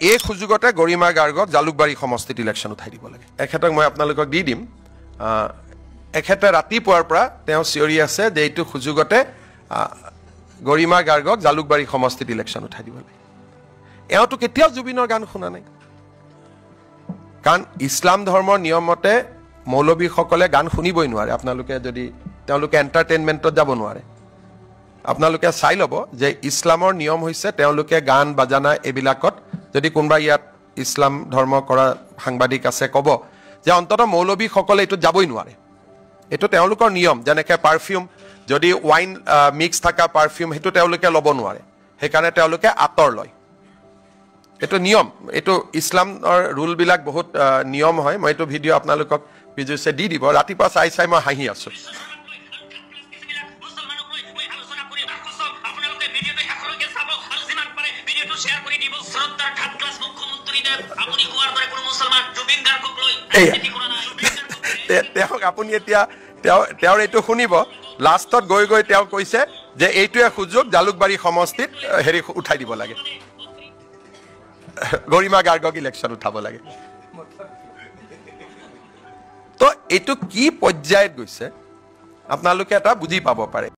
এই সুযোগতে গৰিমা গাৰ্গক জালুকবাৰী সমষ্টিত ইলেকশ্যন উঠাই দিব লাগে। এখেতক মই আপোনালোকক দি দিম। এখেতে ৰাতিপুৱাৰ পৰা তেওঁ চিঞৰি আছে যে এইটো সুযোগতে গৰিমা গাৰ্গক জালুকবাৰী সমষ্টিত ইলেকশ্যন উঠাই দিব লাগে। এওঁতো কেতিয়াও জুবিনৰ গান শুনা নাই, কাৰণ ইছলাম ধৰ্মৰ নিয়মতে মৌলবীসকলে গান শুনিবই নোৱাৰে। আপোনালোকে যদি তেওঁলোকে এণ্টাৰটেইনমেণ্টত যাব নোৱাৰে। আপোনালোকে চাই ল'ব যে ইছলামৰ নিয়ম হৈছে তেওঁলোকে গান বাজানা এইবিলাকত যদি কোনোবা ইয়াত ইছলাম ধৰ্ম কৰা সাংবাদিক আছে ক'ব যে অন্ততঃ মৌলবীসকলে এইটোত যাবই নোৱাৰে। এইটো তেওঁলোকৰ নিয়ম। যেনেকৈ পাৰফিউম, যদি ৱাইন মিক্স থকা পাৰফিউম সেইটো তেওঁলোকে ল'ব নোৱাৰে, সেইকাৰণে তেওঁলোকে আঁতৰ লয়। এইটো নিয়ম, এইটো ইছলামৰ ৰুলবিলাক বহুত নিয়ম হয়। মই এইটো ভিডিঅ' আপোনালোকক পিজুছে দি দিব। ৰাতিপুৱা চাই চাই মই হাঁহি আছোঁ। তেওঁক আপুনি এতিয়া তেওঁৰ এইটো শুনিব। লাষ্টত গৈ গৈ তেওঁ কৈছে যে এইটোৱে সুযোগ জালুকবাৰী সমষ্টিত হেৰি উঠাই দিব লাগে, গৰিমা গাৰ্গক ইলেকশ্যন উঠাব লাগে। তো এইটো কি পৰ্যায়ত গৈছে আপোনালোকে এটা বুজি পাব পাৰে।